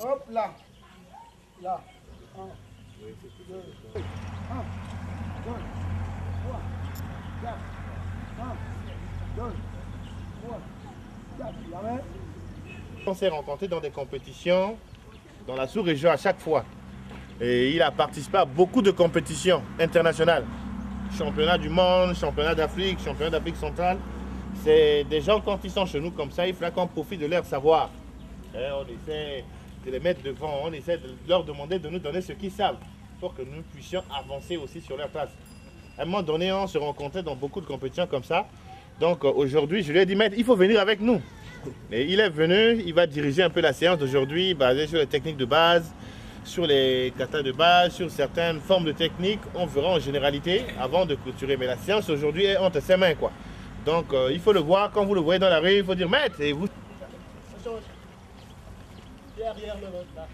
Hop là. Là. 1, 2, 1, 2, 3, 4, 1, 2, 3, 4. La main. On s'est rencontrés dans des compétitions dans la sous-région à chaque fois. Et il a participé à beaucoup de compétitions internationales. Championnat du monde, championnat d'Afrique, championnat d'Afrique centrale. C'est des gens, quand ils sont chez nous comme ça, il faut qu'on profite de leur savoir. Et on essaie de les mettre devant, on essaie de leur demander de nous donner ce qu'ils savent pour que nous puissions avancer aussi sur leur place. À un moment donné, on se rencontrait dans beaucoup de compétitions comme ça. Donc aujourd'hui, je lui ai dit, maître, il faut venir avec nous. Et il est venu, il va diriger un peu la séance d'aujourd'hui, basée sur les techniques de base, sur les katas de base, sur certaines formes de techniques. On verra en généralité avant de clôturer. Mais la séance aujourd'hui est entre ses mains, quoi. Donc il faut le voir, quand vous le voyez dans la rue, il faut dire, maître, et vous... Pied arrière, le là.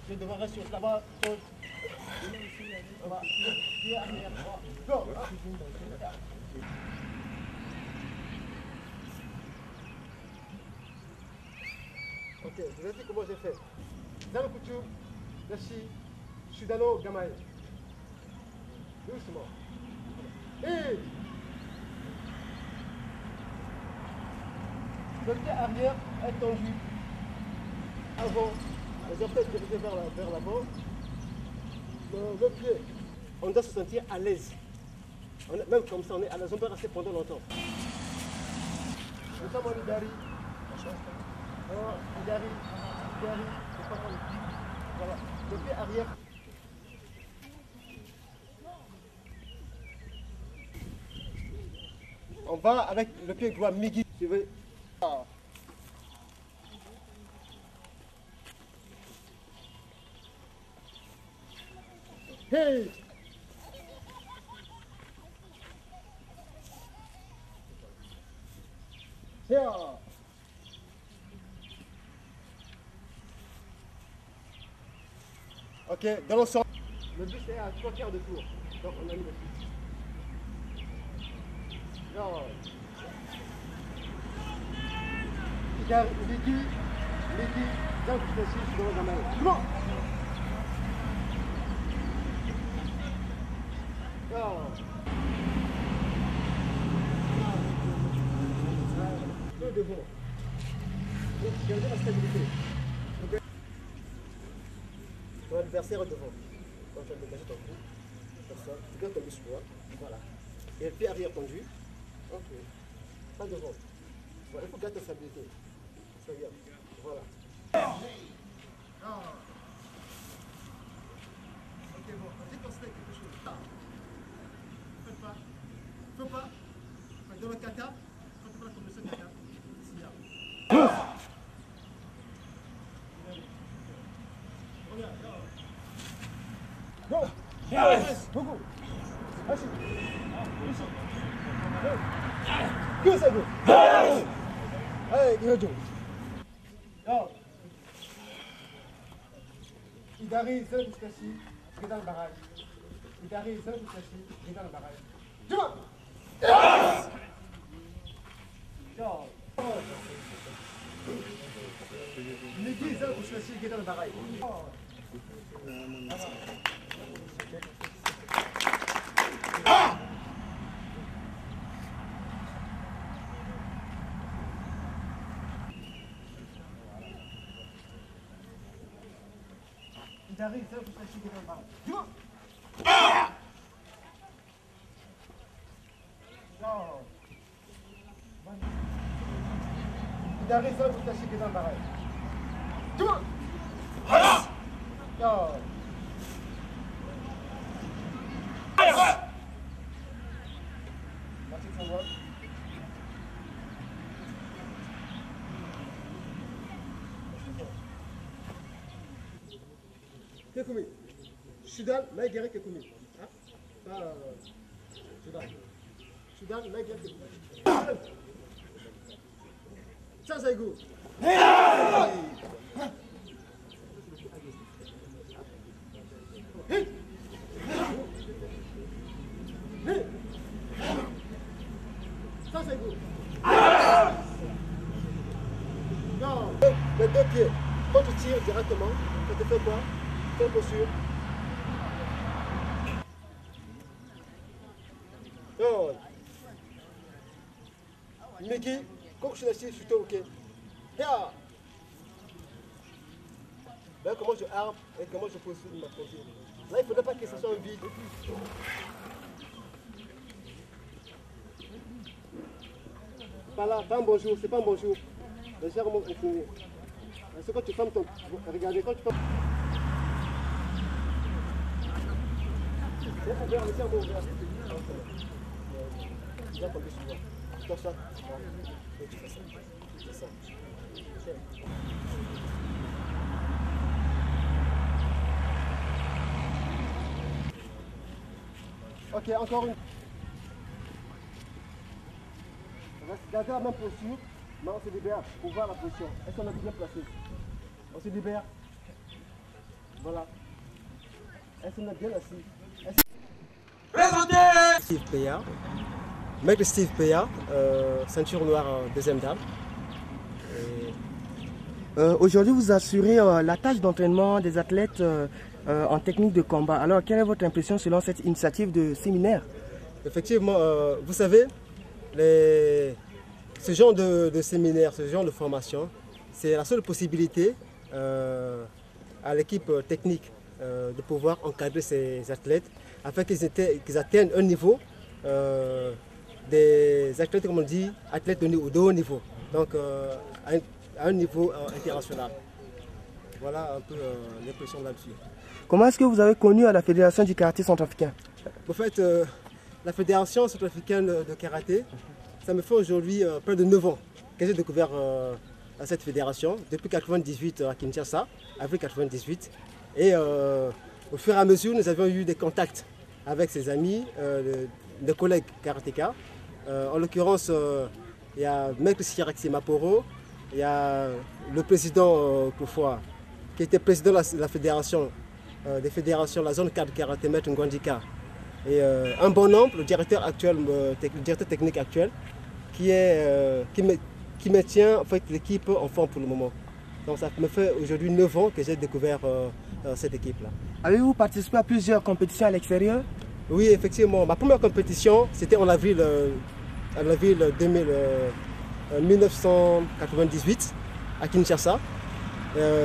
Pied devant, reste sur là-bas. Pied arrière. Go. Ok, je vous ai dit comment j'ai fait. Dans le couture, Nashi, Sudano, Gamaï. Doucement. Et le pied arrière est tendu. Avant, les orteils dirigés vers l'avant. Le pied, on doit se sentir à l'aise. Même comme ça, on est à l'aise, on peut rester pendant longtemps. Nous sommes en Idari. Idari, c'est pas comme. Voilà, le pied arrière. On va avec le pied droit Migi. Suivez. Hey! Here! Ok, dans l'ensemble, le but c'est à 3/4 de tour. Donc on a mis le but. Non. Liki, dans le petit assis, dans la main. Comment? Deux devant. Donc, gardez la stabilité. Okay. Ton adversaire est devant. Quand tu vas dégager ton cou, comme ça, tu gardes ton muscle droit. Voilà. Et le pied arrière conduit. Ok. Pas devant. Voilà, il faut garder ta stabilité. Ça vient. Voilà. Ok, bon. On dit qu'on se fait quelque chose. Faites pas. Faut pas. Dans le kata, quand tu vas commencer le kata, c'est bien. Regarde, go! Yes! Go, go! Assis! Ici! Go, ça go! Allez, go! Go! Idari, seul jusqu'ici, je vais dans le barrage. Idari, seul jusqu'ici, je vais dans le barrage. Tu vas! Midi, ça, je suis assis, dans le barrage. Il arrive, ça, je suis assis, dans le barrage. Tu vois? Il arrive, ça, je suis assis, dans le barrage. Tu vois? Kekumi. Sudan, Maïgéré Kekumi. Pas Sudan. Sudan, Maïgéré Kekumi. Ça, c'est goût. Ça, c'est goût. Non, les deux pieds. Quand tu tires directement, ça te fait quoi? Quelle posture? Non. Mickey, quand je suis assis, je suis OK. Yeah. Ben, comment je arme et comment je pose ma posture. Là, il ne faudrait pas que ce soit un vide. Pas là, pas un bonjour, c'est pas un bonjour. Légèrement incliné. C'est quand tu fermes ton... Regardez, quand tu fermes... C'est ouvert, légèrement ouvert. Viens tomber sur moi. Tu torches ça. Et tu fais ça. C'est ça. Ok, encore une. Gardez la même posture, mais on se libère pour voir la position. Est-ce qu'on est bien placé? On se libère. Voilà. Est-ce qu'on est bien assis? Présentez Steve Peya. Maître Steve Peya, ceinture noire deuxième dame. Aujourd'hui, vous assurez la tâche d'entraînement des athlètes en technique de combat. Alors, quelle est votre impression selon cette initiative de séminaire? Effectivement, vous savez, ce genre de séminaire, ce genre de formation, c'est la seule possibilité à l'équipe technique de pouvoir encadrer ces athlètes afin qu'ils atteignent un niveau des athlètes, comme on dit, athlètes de haut niveau, donc à un niveau international. Voilà un peu l'impression là-dessus. Comment est-ce que vous avez connu la Fédération du karaté centrafricain? En fait, la Fédération centrafricaine de karaté, ça me fait aujourd'hui près de 9 ans que j'ai découvert cette fédération, depuis 1998 à Kinshasa, avril 1998. Et au fur et à mesure, nous avions eu des contacts avec ses amis, des collègues karatékas. En l'occurrence, il y a Maître Siraxi Maporo, il y a le président Koufoua, qui était président de la fédération, des fédérations, la zone 4 karaté, Maître Ngwandika. Et un bon nombre, le directeur actuel, le directeur technique actuel, qui maintient en fait, l'équipe en forme pour le moment. Donc ça me fait aujourd'hui 9 ans que j'ai découvert cette équipe-là. Avez-vous participé à plusieurs compétitions à l'extérieur? Oui, effectivement. Ma première compétition, c'était en avril 1998 à Kinshasa.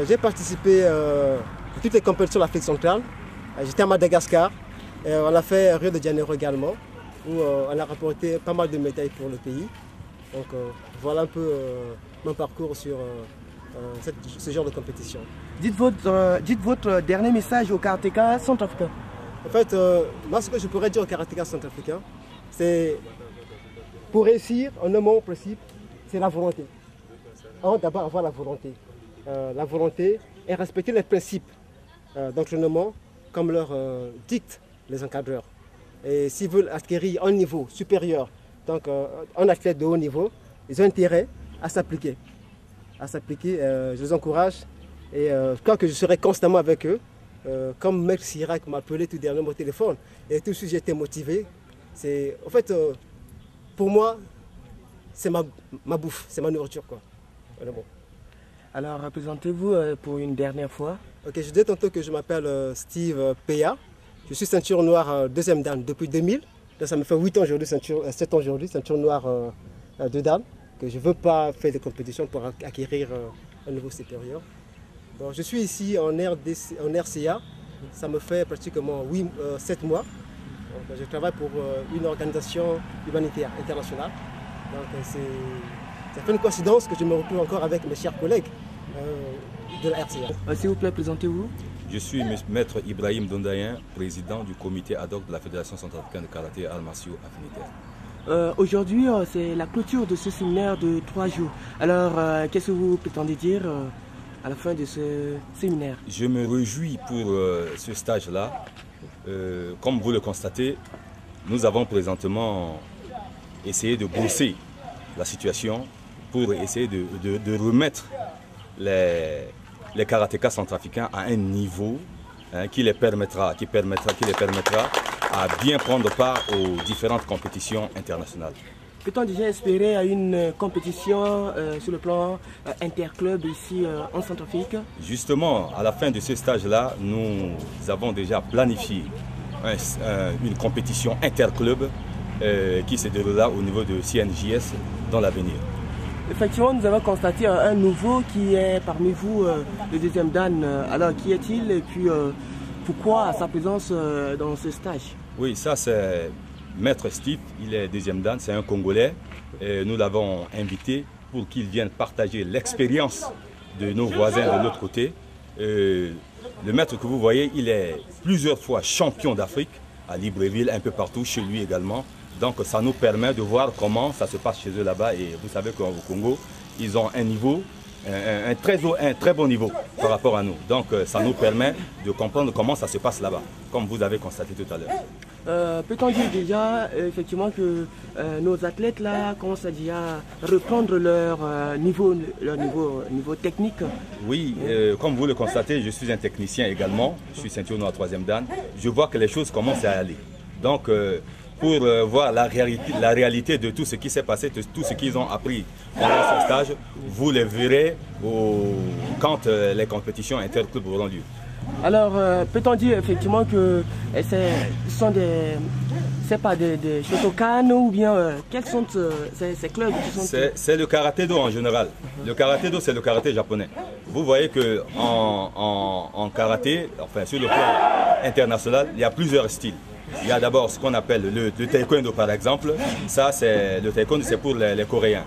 J'ai participé à toutes les compétitions de l'Afrique centrale. J'étais à Madagascar. On a fait Rio de Janeiro également, où on a rapporté pas mal de médailles pour le pays. Donc voilà un peu mon parcours sur ce genre de compétition. Dites votre dernier message aux karatékas centrafricains. En fait, moi ce que je pourrais dire aux karatékas centrafricains, c'est pour réussir, en un mot principe, c'est la volonté. D'abord avoir la volonté. La volonté et respecter les principes d'entraînement comme leur dictent les encadreurs. Et s'ils veulent acquérir un niveau supérieur, donc un athlète de haut niveau, ils ont intérêt à s'appliquer. Je les encourage et je crois que je serai constamment avec eux. Comme Maître Sirac m'a appelé tout dernièrement au téléphone et tout de suite j'étais motivé. En fait, pour moi, c'est ma bouffe, c'est ma nourriture, quoi. Voilà, bon. Alors, présentez-vous pour une dernière fois. Ok, je disais tantôt que je m'appelle Steve Peya. Je suis ceinture noire deuxième dan depuis 2000. Donc, ça me fait 8 ans aujourd'hui, 7 ans aujourd'hui, ceinture noire de dan. Que je ne veux pas faire de compétition pour acquérir un niveau supérieur. Bon, je suis ici en RCA. Ça me fait pratiquement 7 mois. Donc, je travaille pour une organisation humanitaire internationale. Donc, ça fait une coïncidence que je me retrouve encore avec mes chers collègues de la RCA. S'il vous plaît, présentez-vous. Je suis Maître Ibrahim Dondayen, président du comité ad hoc de la Fédération centrafricaine de karaté et arts martiaux affinitaires. Aujourd'hui, c'est la clôture de ce séminaire de 3 jours. Alors, qu'est-ce que vous prétendez dire à la fin de ce séminaire? Je me réjouis pour ce stage-là. Comme vous le constatez, nous avons présentement essayé de brosser la situation pour essayer de remettre les karatékas centrafricains à un niveau qui les permettra à bien prendre part aux différentes compétitions internationales. Peut-on déjà espérer à une compétition sur le plan interclub ici en Centrafrique? Justement, à la fin de ce stage-là, nous avons déjà planifié une compétition interclub qui se déroulera au niveau de CNJS dans l'avenir. Effectivement, nous avons constaté un nouveau qui est parmi vous, le deuxième Dan. Alors, qui est-il et puis pourquoi sa présence dans ce stage? Oui, ça c'est Maître Steve, il est deuxième Dan, c'est un Congolais. Et nous l'avons invité pour qu'il vienne partager l'expérience de nos voisins de l'autre côté. Le maître que vous voyez, il est plusieurs fois champion d'Afrique, à Libreville, un peu partout, chez lui également. Donc ça nous permet de voir comment ça se passe chez eux là-bas. Et vous savez qu'au Congo, ils ont un niveau, un très bon niveau par rapport à nous. Donc ça nous permet de comprendre comment ça se passe là-bas, comme vous avez constaté tout à l'heure. Peut-on dire déjà effectivement que nos athlètes là commencent à déjà reprendre leur niveau technique? Oui, comme vous le constatez, je suis un technicien également, je suis ceinture noire 3e Dan. Je vois que les choses commencent à aller. Donc pour voir la réalité de tout ce qui s'est passé, de tout ce qu'ils ont appris pendant ce stage, vous le verrez quand les compétitions interclubs auront lieu. Alors, peut-on dire effectivement que ce sont des Shotokan ou bien quels sont ces clubs qui sont... C'est le karaté-do en général. Le karaté-do, c'est le karaté japonais. Vous voyez que en karaté, enfin sur le plan international, il y a plusieurs styles. Il y a d'abord ce qu'on appelle le taekwondo par exemple. Ça, le taekwondo, c'est pour les Coréens.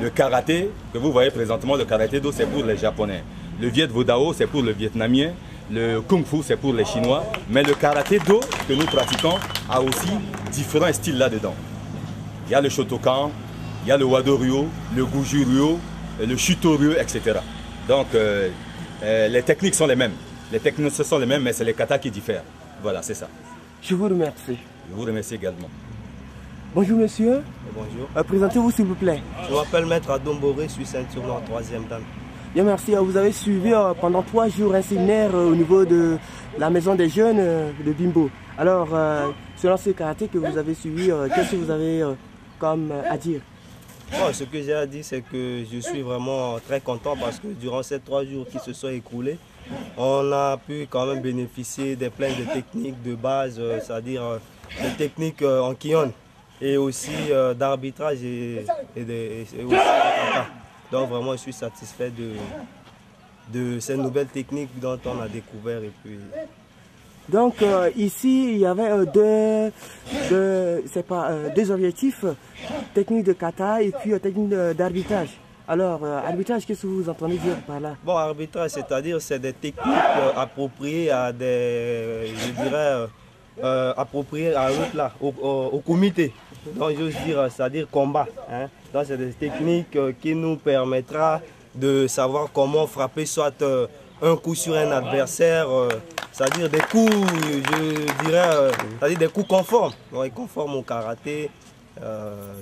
Le karaté, que vous voyez présentement, le karaté-do, c'est pour les Japonais. Le Viet Vo Dao, c'est pour le Vietnamien. Le Kung Fu, c'est pour les Chinois. Mais le karaté-do que nous pratiquons a aussi différents styles là-dedans. Il y a le Shotokan, il y a le Wado-ryu, le Goju-ryu, le Shuto-ryu, etc. Donc, les techniques sont les mêmes. Les techniques sont les mêmes, mais c'est les katas qui diffèrent. Voilà, c'est ça. Je vous remercie. Je vous remercie également. Bonjour monsieur. Bonjour. Présentez-vous s'il vous plaît. Je m'appelle Maître Adomboré, je suis ceinture noire 3e Dan. Bien, merci. Vous avez suivi pendant 3 jours un séminaire au niveau de la maison des jeunes de Bimbo. Alors, selon ce karaté que vous avez suivi, qu'est-ce que vous avez comme à dire? Bon, ce que j'ai à dire, c'est que je suis vraiment très content parce que durant ces 3 jours qui se sont écoulés, on a pu quand même bénéficier des plein de techniques de base, c'est-à-dire des techniques en kion et aussi d'arbitrage et aussi de kata. Donc vraiment, je suis satisfait de ces nouvelles techniques dont on a découvert. Et puis... Donc ici, il y avait deux objectifs, technique de kata et puis technique d'arbitrage. Alors, arbitrage, qu'est-ce que vous entendez dire par là? Bon, arbitrage, c'est-à-dire c'est des techniques appropriées à des, je dirais, appropriées à l'autre là, au comité. Donc, j'ose dire, c'est-à-dire combat. Hein. Donc, c'est des techniques qui nous permettra de savoir comment frapper soit un coup sur un adversaire, c'est-à-dire des coups, je dirais, c'est-à-dire des coups conformes, donc, conformes au karaté.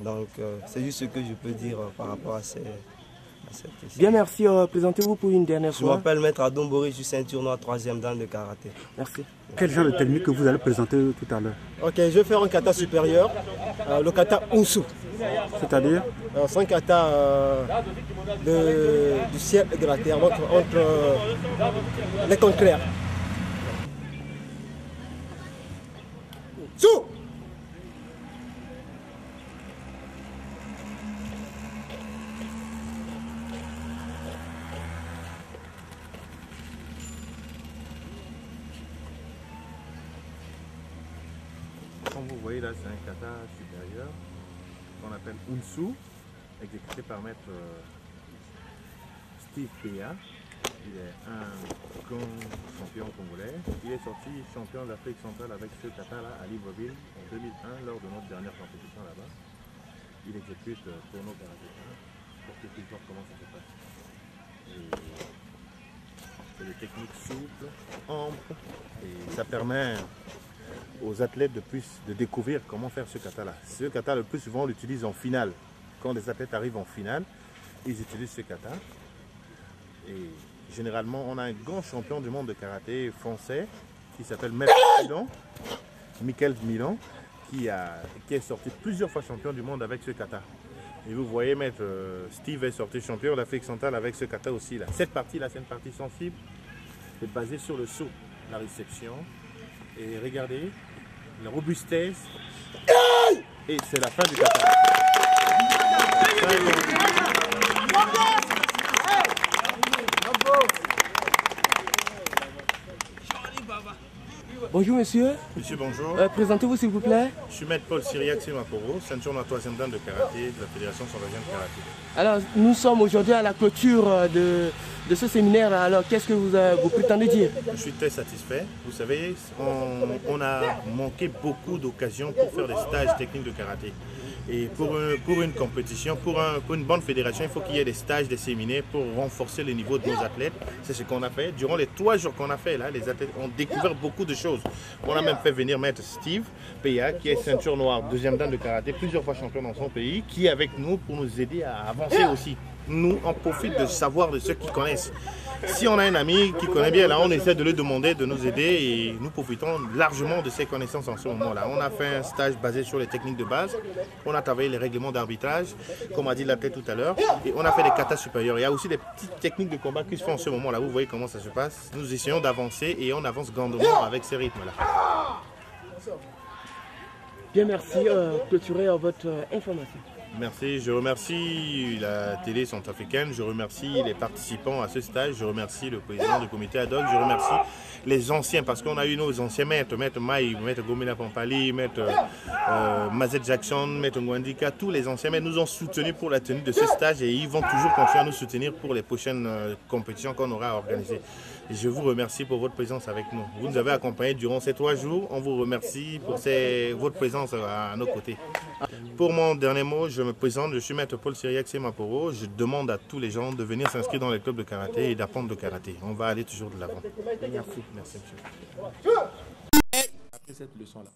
Donc, c'est juste ce que je peux dire par rapport à cette Bien, merci. Présentez-vous pour une dernière fois. Je m'appelle Maître Adomboré, je suis ceinture noire 3e Dan de karaté. Merci. Quel genre de technique que vous allez présenter tout à l'heure? Ok, je vais faire un kata supérieur, le kata Unsu. C'est-à-dire? C'est un kata du ciel et de la terre, donc entre les contraires. Sous! Comme vous voyez là, c'est un kata supérieur qu'on appelle Unsu, exécuté par maître Steve Pea. Il est un grand champion congolais. Il est sorti champion d'Afrique centrale avec ce kata là à Libreville en 2001 lors de notre dernière compétition là-bas. Il exécute pour nos karatékas pour que tu vois comment ça se passe. C'est des techniques souples, amples, et ça permet aux athlètes de découvrir comment faire ce kata-là. Ce kata, le plus souvent, on l'utilise en finale. Quand les athlètes arrivent en finale, ils utilisent ce kata. Et généralement, on a un grand champion du monde de karaté français qui s'appelle Michael Milan, qui est sorti plusieurs fois champion du monde avec ce kata. Et vous voyez, maître, Steve est sorti champion d'Afrique centrale avec ce kata aussi. Là. Cette partie-là, c'est une partie sensible. C'est basé sur le saut, la réception. Et regardez, la robustesse. Et c'est la fin du kata. Bonjour monsieur. Monsieur, bonjour. Présentez-vous s'il vous plaît. Je suis maître Paul Cyriac Semaporo, ceinture noire 3e dan de karaté de la Fédération Sauvagien de karaté. Alors nous sommes aujourd'hui à la clôture de ce séminaire. Alors qu'est-ce que vous prétendez dire? Je suis très satisfait. Vous savez, on a manqué beaucoup d'occasions pour faire des stages techniques de karaté. Et pour une compétition, pour une bonne fédération, il faut qu'il y ait des stages, des séminaires pour renforcer le niveau de nos athlètes. C'est ce qu'on a fait. Durant les 3 jours qu'on a fait, là, les athlètes ont découvert beaucoup de choses. On a même fait venir maître Steve Peya, qui est ceinture noire, 2e dan de karaté, plusieurs fois champion dans son pays, qui est avec nous pour nous aider à avancer aussi. Nous, on profite de savoir de ceux qui connaissent. Si on a un ami qui connaît bien, là, on essaie de lui demander de nous aider et nous profitons largement de ses connaissances en ce moment-là. On a fait un stage basé sur les techniques de base, on a travaillé les règlements d'arbitrage, comme a dit l'athlète tout à l'heure, et on a fait des katas supérieurs. Il y a aussi des petites techniques de combat qui se font en ce moment-là. Vous voyez comment ça se passe. Nous essayons d'avancer et on avance grandement avec ces rythmes-là. Bien, merci. Clôturez votre information. Merci, je remercie la télé centrafricaine, je remercie les participants à ce stage, je remercie le président du comité ad hoc, je remercie les anciens, parce qu'on a eu nos anciens maîtres, maître Maï, maître Gomina Pampali, maître Mazet Jackson, maître Ngwandika, tous les anciens maîtres nous ont soutenus pour la tenue de ce stage et ils vont toujours continuer à nous soutenir pour les prochaines compétitions qu'on aura organisées. Et je vous remercie pour votre présence avec nous. Vous nous avez accompagnés durant ces 3 jours, on vous remercie pour votre présence à nos côtés. Pour mon dernier mot, je me présente, je suis maître Paul Cyriac Semaporo. Je demande à tous les gens de venir s'inscrire dans les clubs de karaté et d'apprendre le karaté. On va aller toujours de l'avant. Merci. Merci monsieur. Après cette leçon-là.